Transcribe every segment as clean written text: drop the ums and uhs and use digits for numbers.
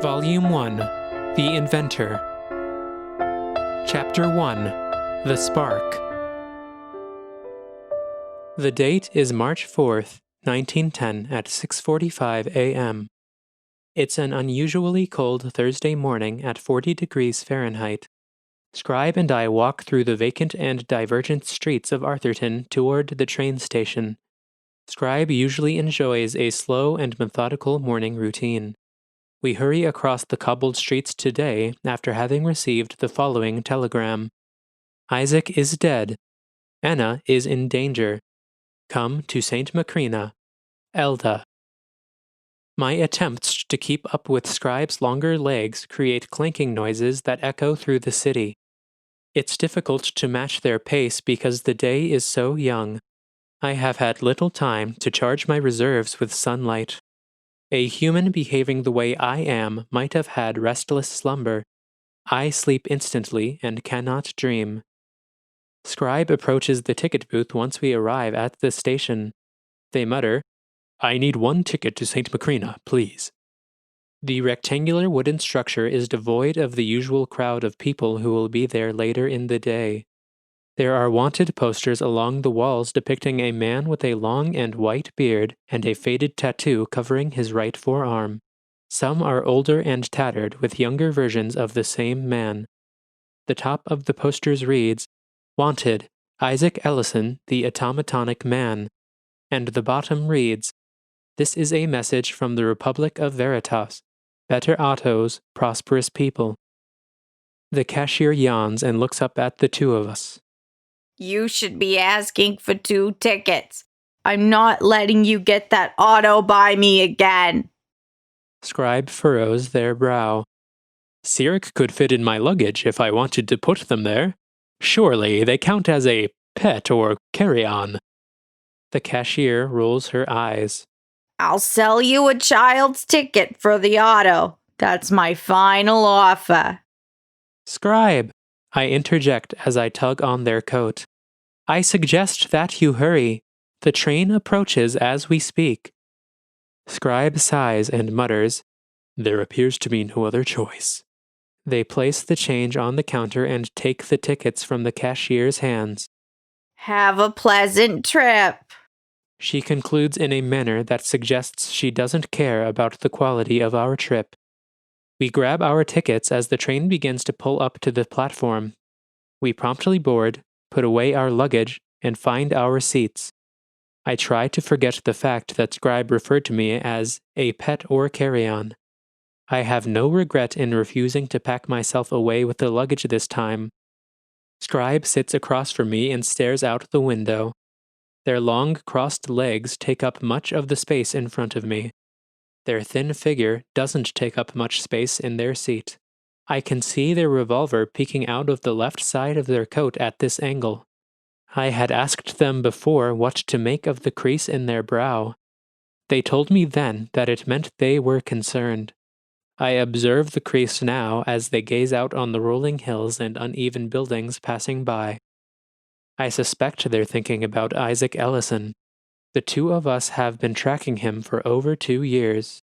Volume 1 The Inventor Chapter 1 The Spark The date is March 4th, 1910 at 6:45 a.m. It's an unusually cold Thursday morning at 40 degrees Fahrenheit. Scribe and I walk through the vacant and divergent streets of Arthurton toward the train station. Scribe usually enjoys a slow and methodical morning routine. We hurry across the cobbled streets today after having received the following telegram. Isaac is dead. Anna is in danger. Come to St. Macrina. Elda. My attempts to keep up with Scribe's longer legs create clanking noises that echo through the city. It's difficult to match their pace because the day is so young. I have had little time to charge my reserves with sunlight. A human behaving the way I am might have had restless slumber. I sleep instantly and cannot dream. Scribe approaches the ticket booth once we arrive at the station. They mutter, "I need one ticket to St. Macrina, please." The rectangular wooden structure is devoid of the usual crowd of people who will be there later in the day. There are wanted posters along the walls depicting a man with a long and white beard and a faded tattoo covering his right forearm. Some are older and tattered with younger versions of the same man. The top of the posters reads, "Wanted, Isaac Ellison, the Automatonic Man," and the bottom reads, "This is a message from the Republic of Veritas. Better autos, prosperous people." The cashier yawns and looks up at the two of us. You should be asking for 2 tickets. I'm not letting you get that auto by me again. Scribe furrows their brow. Ciric could fit in my luggage if I wanted to put them there. Surely they count as a pet or carry-on. The cashier rolls her eyes. I'll sell you a child's ticket for the auto. That's my final offer. Scribe, I interject as I tug on their coat. I suggest that you hurry. The train approaches as we speak. Scribe sighs and mutters, "There appears to be no other choice." They place the change on the counter and take the tickets from the cashier's hands. Have a pleasant trip. She concludes in a manner that suggests she doesn't care about the quality of our trip. We grab our tickets as the train begins to pull up to the platform. We promptly board, put away our luggage, and find our seats. I try to forget the fact that Scribe referred to me as a pet or carry-on. I have no regret in refusing to pack myself away with the luggage this time. Scribe sits across from me and stares out the window. Their long crossed legs take up much of the space in front of me. Their thin figure doesn't take up much space in their seat. I can see their revolver peeking out of the left side of their coat at this angle. I had asked them before what to make of the crease in their brow. They told me then that it meant they were concerned. I observe the crease now as they gaze out on the rolling hills and uneven buildings passing by. I suspect they're thinking about Isaac Ellison. The two of us have been tracking him for over 2 years.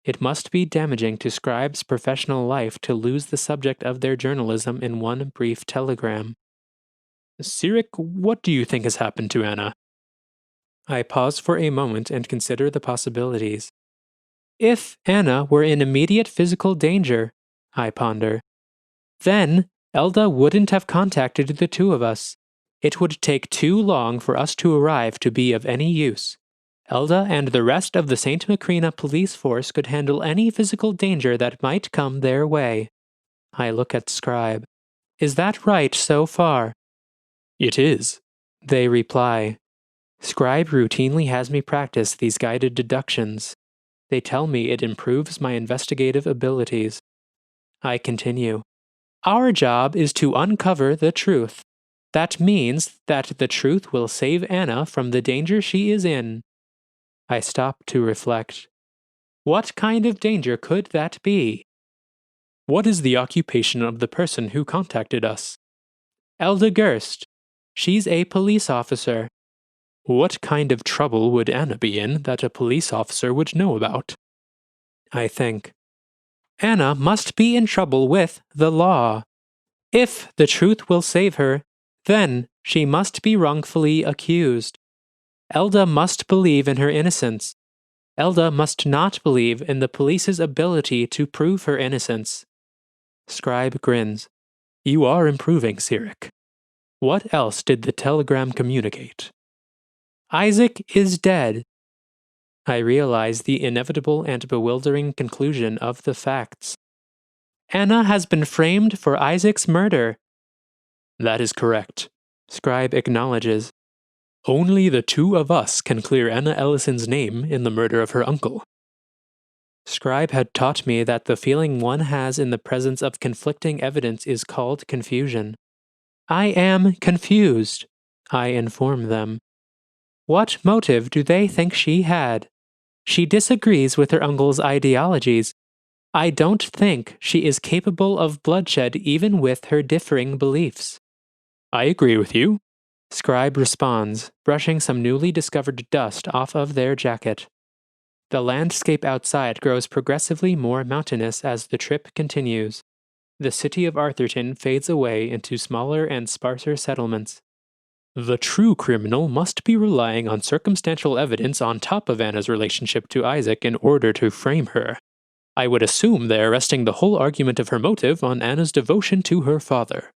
It must be damaging to Scribe's professional life to lose the subject of their journalism in one brief telegram. Ciric, what do you think has happened to Anna? I pause for a moment and consider the possibilities. If Anna were in immediate physical danger, I ponder, then Elda wouldn't have contacted the two of us. It would take too long for us to arrive to be of any use. Elda and the rest of the St. Macrina police force could handle any physical danger that might come their way. I look at Scribe. Is that right so far? It is, they reply. Scribe routinely has me practice these guided deductions. They tell me it improves my investigative abilities. I continue. Our job is to uncover the truth. That means that the truth will save Anna from the danger she is in. I stop to reflect. What kind of danger could that be? What is the occupation of the person who contacted us? Elda Gerst. She's a police officer. What kind of trouble would Anna be in that a police officer would know about? I think. Anna must be in trouble with the law. If the truth will save her, then she must be wrongfully accused. Elda must believe in her innocence. Elda must not believe in the police's ability to prove her innocence. Scribe grins. You are improving, Ciric. What else did the telegram communicate? Isaac is dead. I realize the inevitable and bewildering conclusion of the facts. Anna has been framed for Isaac's murder. That is correct. Scribe acknowledges. Only the two of us can clear Anna Ellison's name in the murder of her uncle. Scribe had taught me that the feeling one has in the presence of conflicting evidence is called confusion. I am confused, I inform them. What motive do they think she had? She disagrees with her uncle's ideologies. I don't think she is capable of bloodshed even with her differing beliefs. I agree with you, Scribe responds, brushing some newly discovered dust off of their jacket. The landscape outside grows progressively more mountainous as the trip continues. The city of Arthurton fades away into smaller and sparser settlements. The true criminal must be relying on circumstantial evidence on top of Anna's relationship to Isaac in order to frame her. I would assume they are resting the whole argument of her motive on Anna's devotion to her father.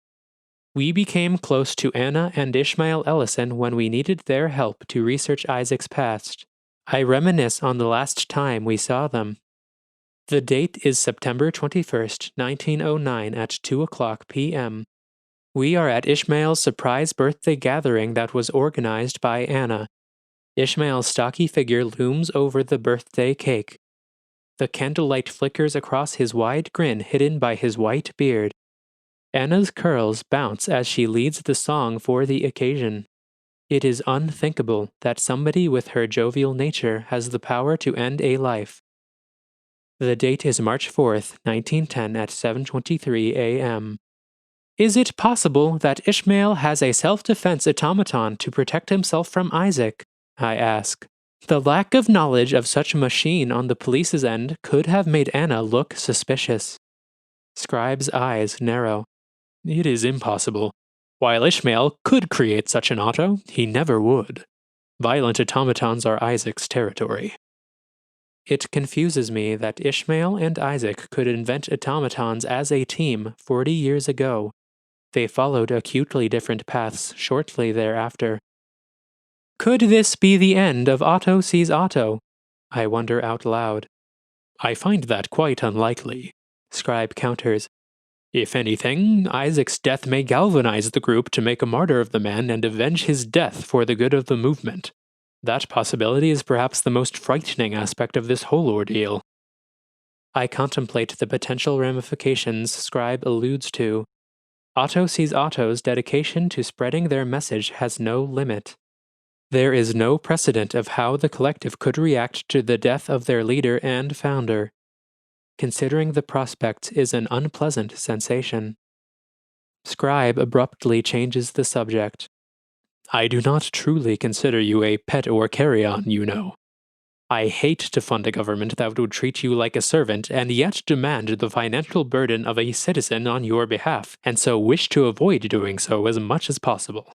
We became close to Anna and Ishmael Ellison when we needed their help to research Isaac's past. I reminisce on the last time we saw them. The date is September 21st, 1909 at 2:00 p.m. We are at Ishmael's surprise birthday gathering that was organized by Anna. Ishmael's stocky figure looms over the birthday cake. The candlelight flickers across his wide grin hidden by his white beard. Anna's curls bounce as she leads the song for the occasion. It is unthinkable that somebody with her jovial nature has the power to end a life. The date is March 4th, 1910 at 7:23 a.m. Is it possible that Ishmael has a self-defense automaton to protect himself from Isaac? I ask. The lack of knowledge of such a machine on the police's end could have made Anna look suspicious. Scribe's eyes narrow. It is impossible. While Ishmael could create such an auto, he never would. Violent automatons are Isaac's territory. It confuses me that Ishmael and Isaac could invent automatons as a team 40 years ago. They followed acutely different paths shortly thereafter. Could this be the end of Otto sees Otto? I wonder out loud. I find that quite unlikely, Scribe counters. If anything, Isaac's death may galvanize the group to make a martyr of the man and avenge his death for the good of the movement. That possibility is perhaps the most frightening aspect of this whole ordeal. I contemplate the potential ramifications Scribe alludes to. Otto sees Otto's dedication to spreading their message has no limit. There is no precedent of how the collective could react to the death of their leader and founder. Considering the prospect is an unpleasant sensation. Scribe abruptly changes the subject. I do not truly consider you a pet or carry-on, you know. I hate to fund a government that would treat you like a servant and yet demand the financial burden of a citizen on your behalf, and so wish to avoid doing so as much as possible.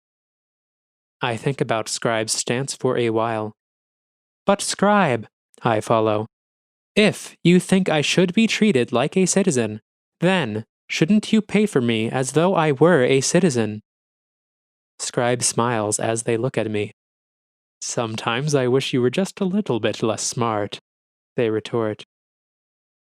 I think about Scribe's stance for a while. But Scribe, I follow. If you think I should be treated like a citizen, then shouldn't you pay for me as though I were a citizen? Scribe smiles as they look at me. Sometimes I wish you were just a little bit less smart, they retort.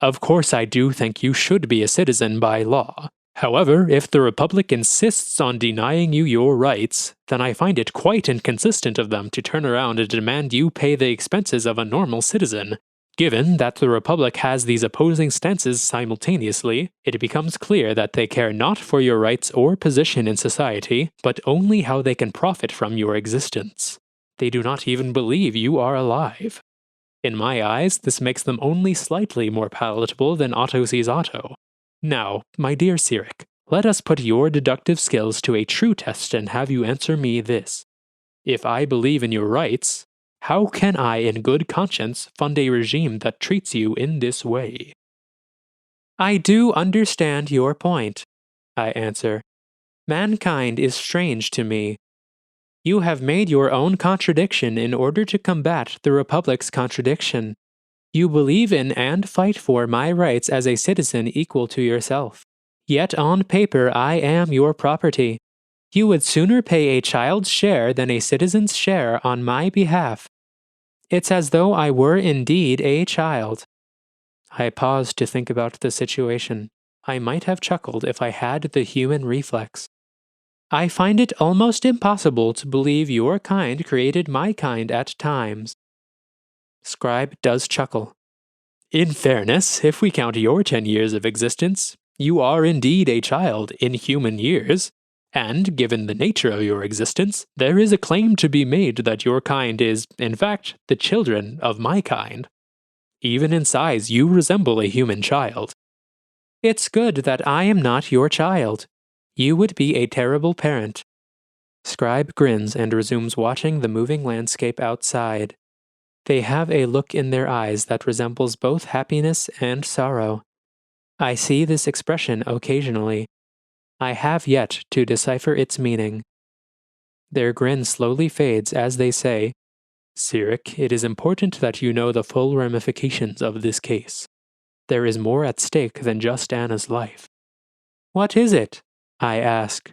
Of course I do think you should be a citizen by law. However, if the Republic insists on denying you your rights, then I find it quite inconsistent of them to turn around and demand you pay the expenses of a normal citizen. Given that the Republic has these opposing stances simultaneously, it becomes clear that they care not for your rights or position in society, but only how they can profit from your existence. They do not even believe you are alive. In my eyes, this makes them only slightly more palatable than Otto sees Otto. Now, my dear Ciric, let us put your deductive skills to a true test and have you answer me this. If I believe in your rights, how can I in good conscience fund a regime that treats you in this way? I do understand your point, I answer. Mankind is strange to me. You have made your own contradiction in order to combat the Republic's contradiction. You believe in and fight for my rights as a citizen equal to yourself. Yet on paper I am your property. You would sooner pay a child's share than a citizen's share on my behalf. It's as though I were indeed a child. I paused to think about the situation. I might have chuckled if I had the human reflex. I find it almost impossible to believe your kind created my kind at times. Scribe does chuckle. In fairness, if we count your 10 years of existence, you are indeed a child in human years. And given the nature of your existence, there is a claim to be made that your kind is, in fact, the children of my kind. Even in size, you resemble a human child. It's good that I am not your child. You would be a terrible parent. Scribe grins and resumes watching the moving landscape outside. They have a look in their eyes that resembles both happiness and sorrow. I see this expression occasionally. I have yet to decipher its meaning. Their grin slowly fades as they say, Ciric, it is important that you know the full ramifications of this case. There is more at stake than just Anna's life. What is it? I ask.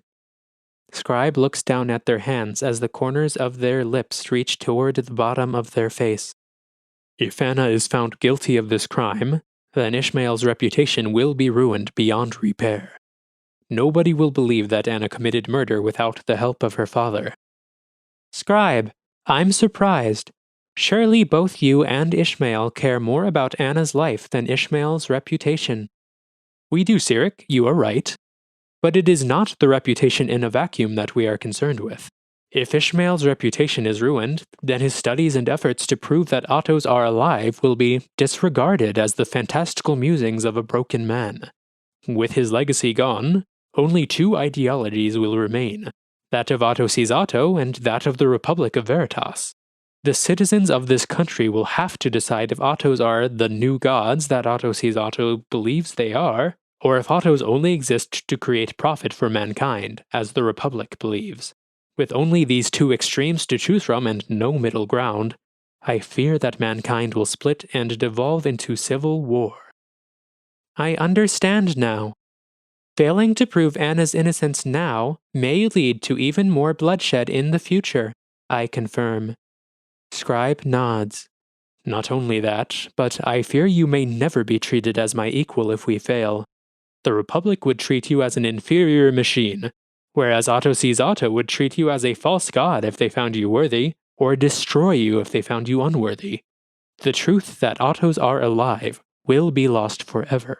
Scribe looks down at their hands as the corners of their lips reach toward the bottom of their face. If Anna is found guilty of this crime, then Ishmael's reputation will be ruined beyond repair. Nobody will believe that Anna committed murder without the help of her father. Scribe, I'm surprised. Surely both you and Ishmael care more about Anna's life than Ishmael's reputation. We do, Ciric, you are right. But it is not the reputation in a vacuum that we are concerned with. If Ishmael's reputation is ruined, then his studies and efforts to prove that Ottos are alive will be disregarded as the fantastical musings of a broken man. With his legacy gone, only two ideologies will remain, that of Otto sees Otto and that of the Republic of Veritas. The citizens of this country will have to decide if Ottos are the new gods that Otto sees Otto believes they are, or if Ottos only exist to create profit for mankind, as the Republic believes. With only these two extremes to choose from and no middle ground, I fear that mankind will split and devolve into civil war. I understand now. Failing to prove Anna's innocence now may lead to even more bloodshed in the future, I confirm. Scribe nods. Not only that, but I fear you may never be treated as my equal if we fail. The Republic would treat you as an inferior machine, whereas Otto sees Otto would treat you as a false god if they found you worthy, or destroy you if they found you unworthy. The truth that Ottos are alive will be lost forever.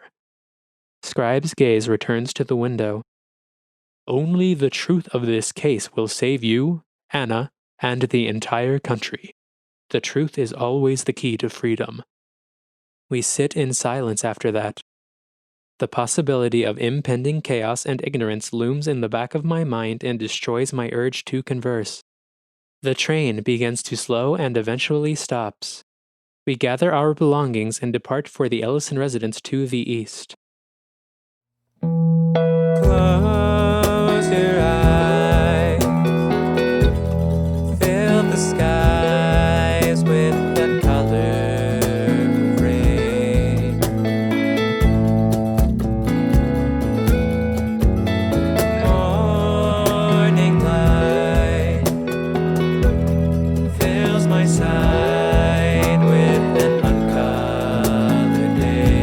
Scribe's gaze returns to the window. Only the truth of this case will save you, Anna, and the entire country. The truth is always the key to freedom. We sit in silence after that. The possibility of impending chaos and ignorance looms in the back of my mind and destroys my urge to converse. The train begins to slow and eventually stops. We gather our belongings and depart for the Ellison residence to the east. Close your eyes. Fill the skies with the color of rain. Morning light fills my side with an uncolored day.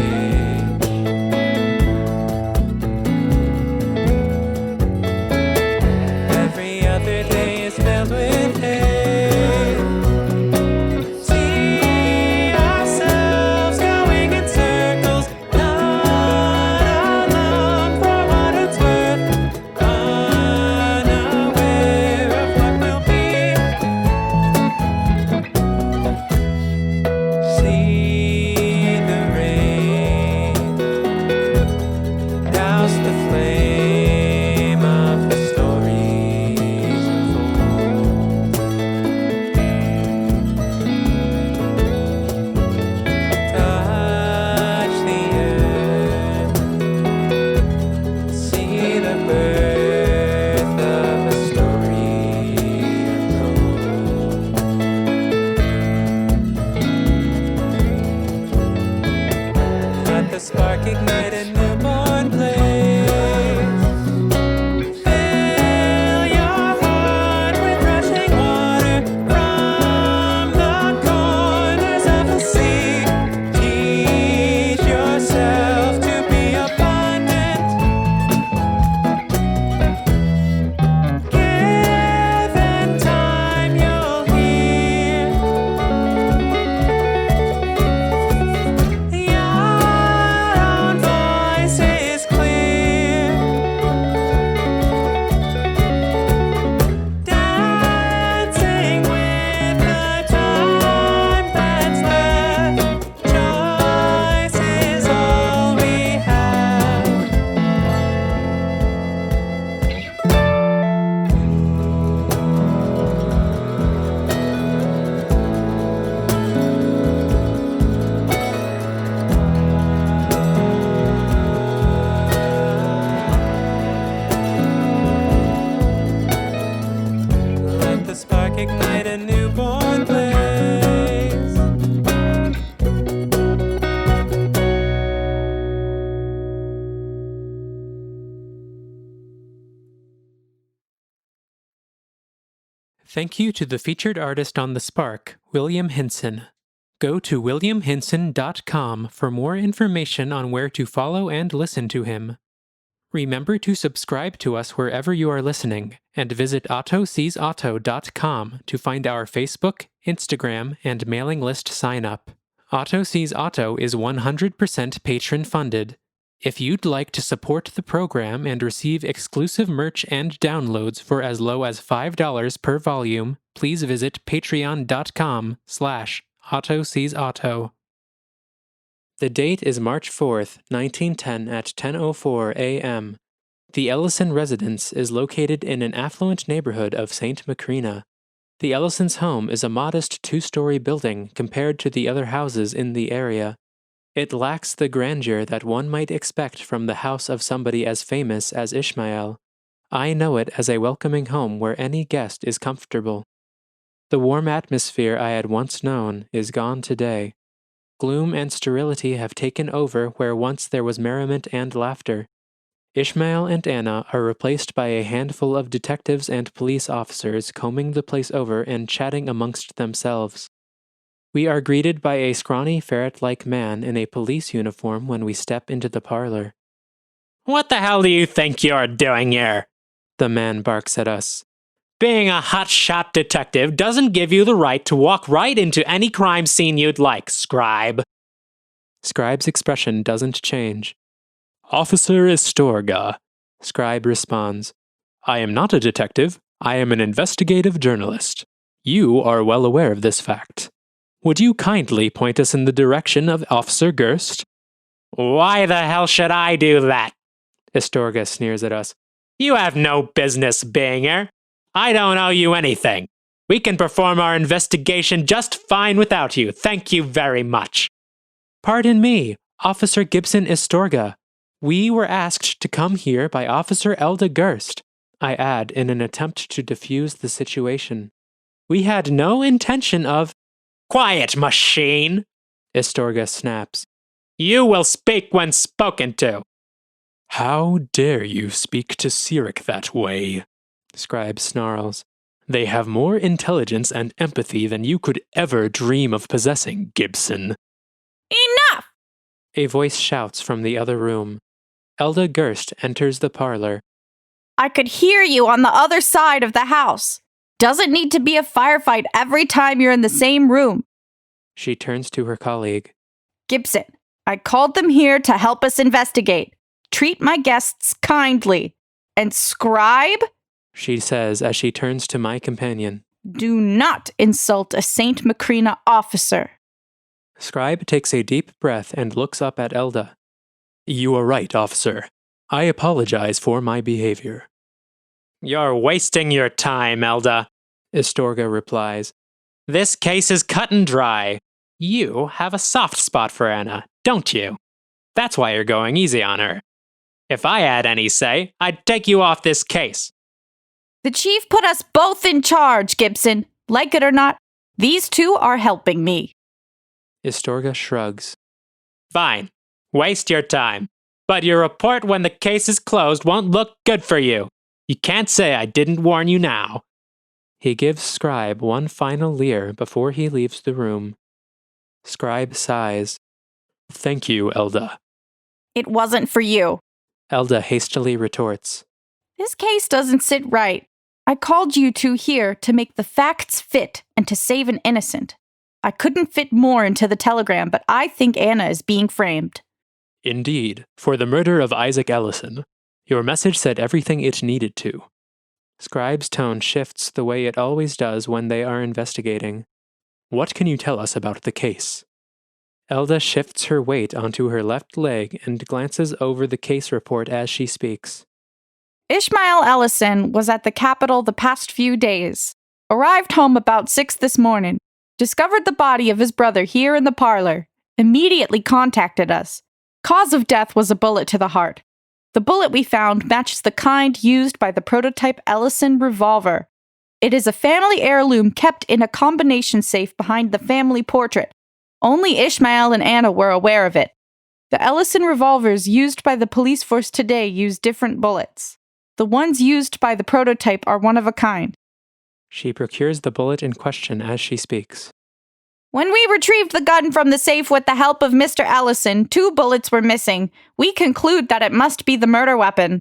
spark ignite a newborn blaze. Fill your heart with rushing water from the corners of the sea. Teach yourself to be abundant. Given time, you'll hear your own voice is clear. Dancing with the time that's left. Choice is all we have. Let the spark ignite a newborn blaze. Thank you to the featured artist on The Spark, William Hinson. Go to williamhinson.com for more information on where to follow and listen to him. Remember to subscribe to us wherever you are listening, and visit autoseesauto.com to find our Facebook, Instagram, and mailing list sign up. Auto Sees Auto is 100% patron funded. If you'd like to support the program and receive exclusive merch and downloads for as low as $5 per volume, please visit patreon.com/autoseesauto. The date is March 4th, 1910 at 10:04 a.m. The Ellison residence is located in an affluent neighborhood of St. Macrina. The Ellison's home is a modest two-story building compared to the other houses in the area. It lacks the grandeur that one might expect from the house of somebody as famous as Ishmael. I know it as a welcoming home where any guest is comfortable. The warm atmosphere I had once known is gone today. Gloom and sterility have taken over where once there was merriment and laughter. Ishmael and Anna are replaced by a handful of detectives and police officers combing the place over and chatting amongst themselves. We are greeted by a scrawny, ferret-like man in a police uniform when we step into the parlor. What the hell do you think you're doing here? The man barks at us. Being a hotshot detective doesn't give you the right to walk right into any crime scene you'd like, Scribe. Scribe's expression doesn't change. Officer Astorga, Scribe responds. I am not a detective. I am an investigative journalist. You are well aware of this fact. Would you kindly point us in the direction of Officer Gerst? Why the hell should I do that? Astorga sneers at us. You have no business being here. I don't owe you anything. We can perform our investigation just fine without you. Thank you very much. Pardon me, Officer Gibson Astorga. We were asked to come here by Officer Elda Gerst, I add in an attempt to defuse the situation. We had no intention of— Quiet, machine! Astorga snaps. You will speak when spoken to. How dare you speak to Ciric that way? Scribe snarls. They have more intelligence and empathy than you could ever dream of possessing, Gibson. Enough! A voice shouts from the other room. Elda Gerst enters the parlor. I could hear you on the other side of the house. Doesn't need to be a firefight every time you're in the same room. She turns to her colleague. Gibson, I called them here to help us investigate. Treat my guests kindly. And Scribe, she says as she turns to my companion. Do not insult a St. Macrina officer. Scribe takes a deep breath and looks up at Elda. You are right, officer. I apologize for my behavior. You're wasting your time, Elda, Astorga replies. This case is cut and dry. You have a soft spot for Anna, don't you? That's why you're going easy on her. If I had any say, I'd take you off this case. The chief put us both in charge, Gibson. Like it or not, these two are helping me. Astorga shrugs. Fine. Waste your time. But your report when the case is closed won't look good for you. You can't say I didn't warn you now. He gives Scribe one final leer before he leaves the room. Scribe sighs. Thank you, Elda. It wasn't for you. Elda hastily retorts. This case doesn't sit right. I called you two here to make the facts fit and to save an innocent. I couldn't fit more into the telegram, but I think Anna is being framed. Indeed, for the murder of Isaac Ellison. Your message said everything it needed to. Scribe's tone shifts the way it always does when they are investigating. What can you tell us about the case? Elda shifts her weight onto her left leg and glances over the case report as she speaks. Ishmael Ellison was at the Capitol the past few days. Arrived home about 6 this morning. Discovered the body of his brother here in the parlor. Immediately contacted us. Cause of death was a bullet to the heart. The bullet we found matches the kind used by the prototype Ellison revolver. It is a family heirloom kept in a combination safe behind the family portrait. Only Ishmael and Anna were aware of it. The Ellison revolvers used by the police force today use different bullets. The ones used by the prototype are one of a kind. She procures the bullet in question as she speaks. When we retrieved the gun from the safe with the help of Mr. Ellison, 2 bullets were missing. We conclude that it must be the murder weapon.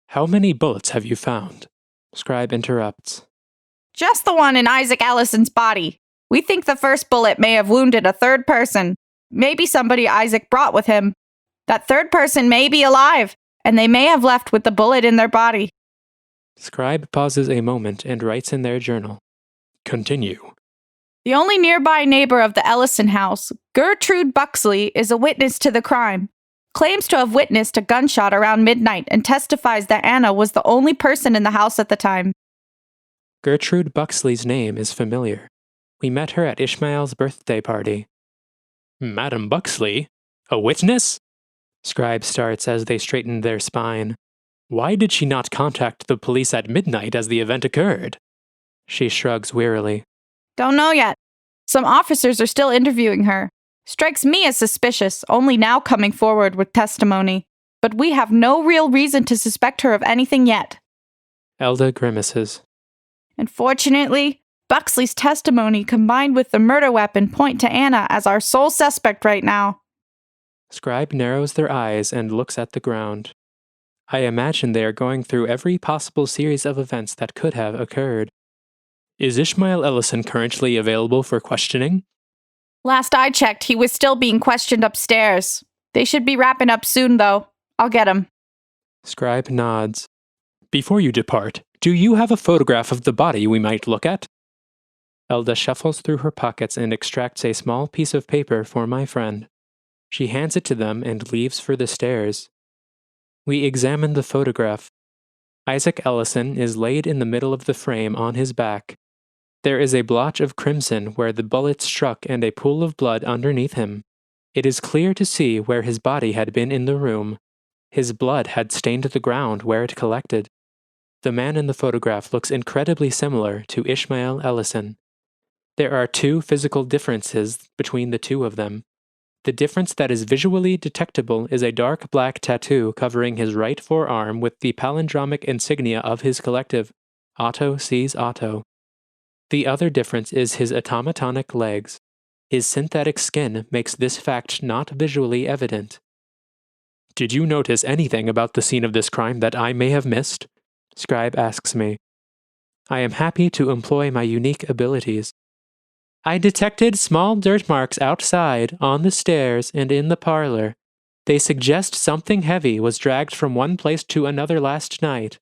How many bullets have you found? Scribe interrupts. Just the one in Isaac Ellison's body. We think the first bullet may have wounded a third person. Maybe somebody Isaac brought with him. That third person may be alive, and they may have left with the bullet in their body. Scribe pauses a moment and writes in their journal. Continue. The only nearby neighbor of the Ellison house, Gertrude Buxley, is a witness to the crime. Claims to have witnessed a gunshot around midnight and testifies that Anna was the only person in the house at the time. Gertrude Buxley's name is familiar. We met her at Ishmael's birthday party. Madam Buxley? A witness? Scribe starts as they straighten their spine. Why did she not contact the police at midnight as the event occurred? She shrugs wearily. Don't know yet. Some officers are still interviewing her. Strikes me as suspicious, only now coming forward with testimony. But we have no real reason to suspect her of anything yet. Elda grimaces. Unfortunately, Buxley's testimony combined with the murder weapon point to Anna as our sole suspect right now. Scribe narrows their eyes and looks at the ground. I imagine they are going through every possible series of events that could have occurred. Is Ishmael Ellison currently available for questioning? Last I checked, he was still being questioned upstairs. They should be wrapping up soon, though. I'll get him. Scribe nods. Before you depart, do you have a photograph of the body we might look at? Elda shuffles through her pockets and extracts a small piece of paper for my friend. She hands it to them and leaves for the stairs. We examine the photograph. Isaac Ellison is laid in the middle of the frame on his back. There is a blotch of crimson where the bullet struck and a pool of blood underneath him. It is clear to see where his body had been in the room. His blood had stained the ground where it collected. The man in the photograph looks incredibly similar to Ishmael Ellison. There are 2 physical differences between the 2 of them. The difference that is visually detectable is a dark black tattoo covering his right forearm with the palindromic insignia of his collective, Otto sees Otto. The other difference is his automatonic legs. His synthetic skin makes this fact not visually evident. Did you notice anything about the scene of this crime that I may have missed? Scribe asks me. I am happy to employ my unique abilities. I detected small dirt marks outside, on the stairs, and in the parlor. They suggest something heavy was dragged from one place to another last night.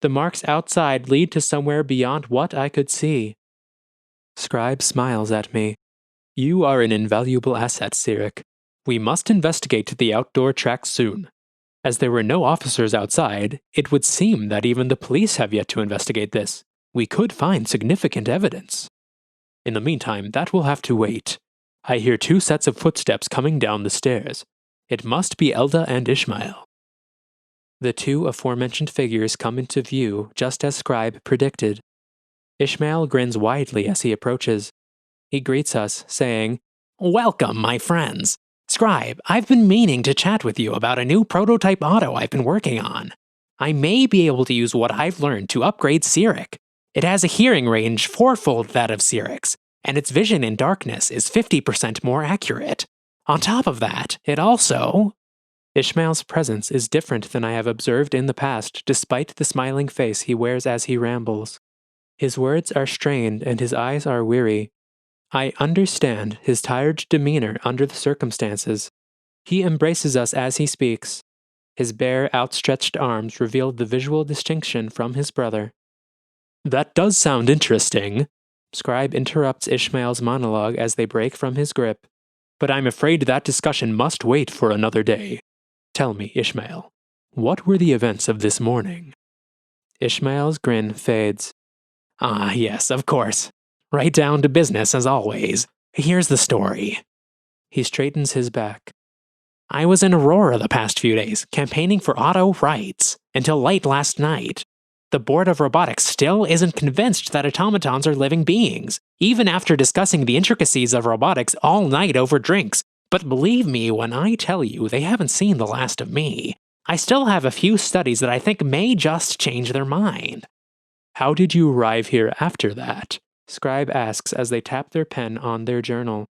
The marks outside lead to somewhere beyond what I could see. Scribe smiles at me. You are an invaluable asset, Ciric. We must investigate the outdoor tracks soon. As there were no officers outside, it would seem that even the police have yet to investigate this. We could find significant evidence. In the meantime, that will have to wait. I hear 2 sets of footsteps coming down the stairs. It must be Elda and Ishmael. The 2 aforementioned figures come into view just as Scribe predicted. Ishmael grins widely as he approaches. He greets us, saying, Welcome, my friends. Scribe, I've been meaning to chat with you about a new prototype auto I've been working on. I may be able to use what I've learned to upgrade Ciric. It has a hearing range fourfold that of Ciric's, and its vision in darkness is 50% more accurate. On top of that, it also... Ishmael's presence is different than I have observed in the past, despite the smiling face he wears as he rambles. His words are strained and his eyes are weary. I understand his tired demeanor under the circumstances. He embraces us as he speaks. His bare, outstretched arms reveal the visual distinction from his brother. That does sound interesting. Scribe interrupts Ishmael's monologue as they break from his grip. But I'm afraid that discussion must wait for another day. Tell me, Ishmael, what were the events of this morning? Ishmael's grin fades. Ah, yes, of course. Right down to business as always. Here's the story. He straightens his back. I was in Aurora the past few days, campaigning for auto rights, until late last night. The Board of Robotics still isn't convinced that automatons are living beings, even after discussing the intricacies of robotics all night over drinks. But believe me when I tell you they haven't seen the last of me. I still have a few studies that I think may just change their mind. How did you arrive here after that? Scribe asks as they tap their pen on their journal.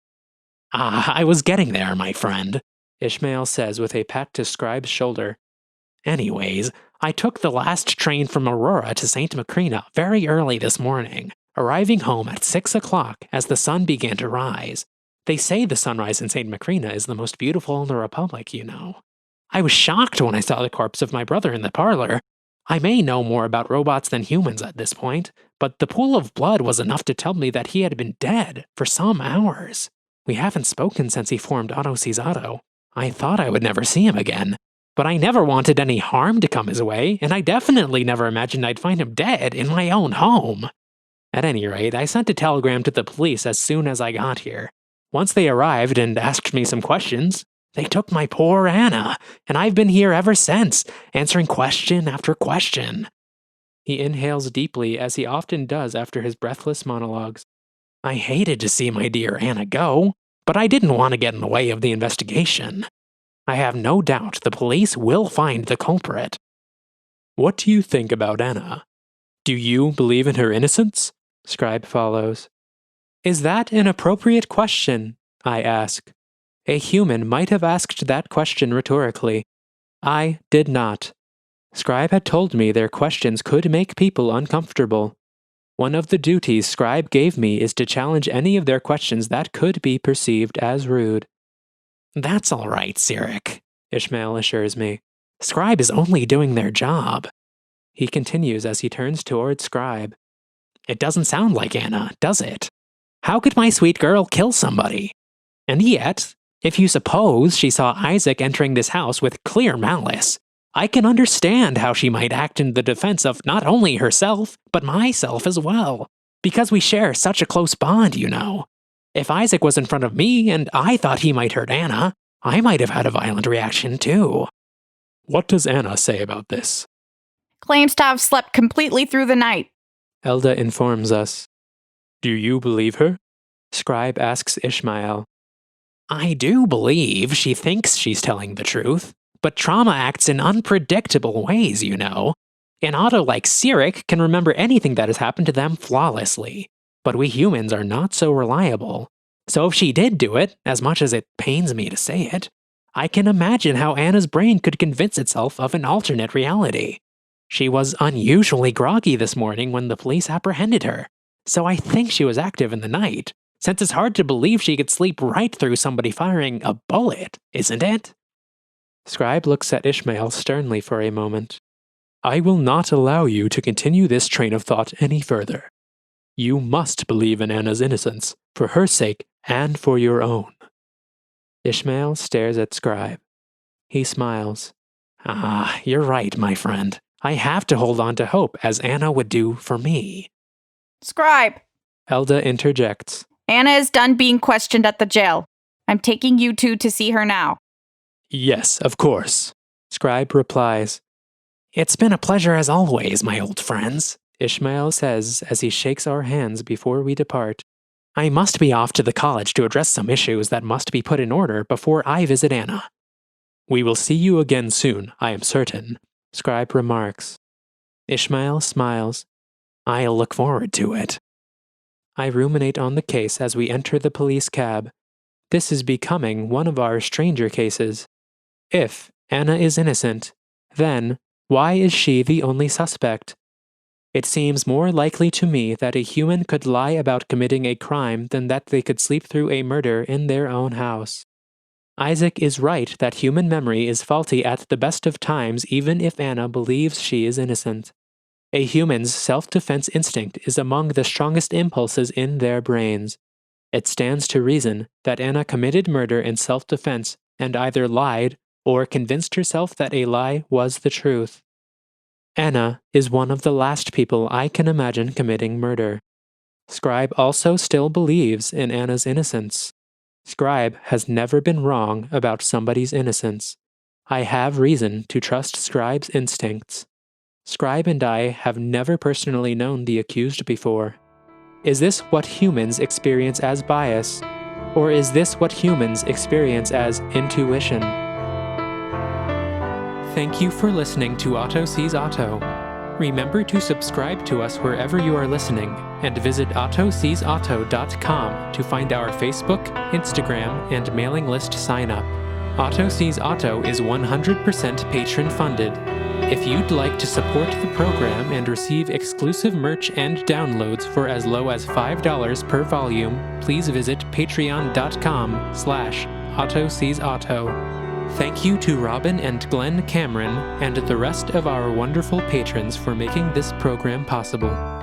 I was getting there, my friend, Ishmael says with a pat to Scribe's shoulder. Anyways, I took the last train from Aurora to St. Macrina very early this morning, arriving home at 6 o'clock as the sun began to rise. They say the sunrise in St. Macrina is the most beautiful in the Republic, you know. I was shocked when I saw the corpse of my brother in the parlor. I may know more about robots than humans at this point, but the pool of blood was enough to tell me that he had been dead for some hours. We haven't spoken since he formed Auto Sees Auto. I thought I would never see him again, but I never wanted any harm to come his way, and I definitely never imagined I'd find him dead in my own home. At any rate, I sent a telegram to the police as soon as I got here. Once they arrived and asked me some questions, they took my poor Anna, and I've been here ever since, answering question after question. He inhales deeply as he often does after his breathless monologues. I hated to see my dear Anna go, but I didn't want to get in the way of the investigation. I have no doubt the police will find the culprit. What do you think about Anna? Do you believe in her innocence? Scribe follows. Is that an appropriate question? I ask. A human might have asked that question rhetorically. I did not. Scribe had told me their questions could make people uncomfortable. One of the duties Scribe gave me is to challenge any of their questions that could be perceived as rude. That's all right, Ciric, Ishmael assures me. Scribe is only doing their job. He continues as he turns toward Scribe. It doesn't sound like Anna, does it? How could my sweet girl kill somebody? And yet, if you suppose she saw Isaac entering this house with clear malice, I can understand how she might act in the defense of not only herself, but myself as well, because we share such a close bond, you know. If Isaac was in front of me and I thought he might hurt Anna, I might have had a violent reaction too. What does Anna say about this? Claims to have slept completely through the night. Elda informs us. Do you believe her? Scribe asks Ishmael. I do believe she thinks she's telling the truth, but trauma acts in unpredictable ways, you know. An auto like Ciric can remember anything that has happened to them flawlessly, but we humans are not so reliable. So if she did do it, as much as it pains me to say it, I can imagine how Anna's brain could convince itself of an alternate reality. She was unusually groggy this morning when the police apprehended her, so I think she was active in the night, since it's hard to believe she could sleep right through somebody firing a bullet, isn't it? Scribe looks at Ishmael sternly for a moment. I will not allow you to continue this train of thought any further. You must believe in Anna's innocence, for her sake and for your own. Ishmael stares at Scribe. He smiles. You're right, my friend. I have to hold on to hope, as Anna would do for me. Scribe! Elda interjects. Anna is done being questioned at the jail. I'm taking you two to see her now. Yes, of course. Scribe replies. It's been a pleasure as always, my old friends, Ishmael says as he shakes our hands before we depart. I must be off to the college to address some issues that must be put in order before I visit Anna. We will see you again soon, I am certain, Scribe remarks. Ishmael smiles. I'll look forward to it. I ruminate on the case as we enter the police cab. This is becoming one of our stranger cases. If Anna is innocent, then why is she the only suspect? It seems more likely to me that a human could lie about committing a crime than that they could sleep through a murder in their own house. Isaac is right that human memory is faulty at the best of times even if Anna believes she is innocent. A human's self-defense instinct is among the strongest impulses in their brains. It stands to reason that Anna committed murder in self-defense and either lied or convinced herself that a lie was the truth. Anna is one of the last people I can imagine committing murder. Scribe also still believes in Anna's innocence. Scribe has never been wrong about somebody's innocence. I have reason to trust Scribe's instincts. Scribe and I have never personally known the accused before. Is this what humans experience as bias? Or is this what humans experience as intuition? Thank you for listening to Otto Sees Otto. Remember to subscribe to us wherever you are listening, and visit ottoseesotto.com to find our Facebook, Instagram, and mailing list sign-up. Otto Sees Otto is 100% patron-funded. If you'd like to support the program and receive exclusive merch and downloads for as low as $5 per volume, please visit patreon.com/ottoseesotto. Thank you to Robin and Glenn Cameron and the rest of our wonderful patrons for making this program possible.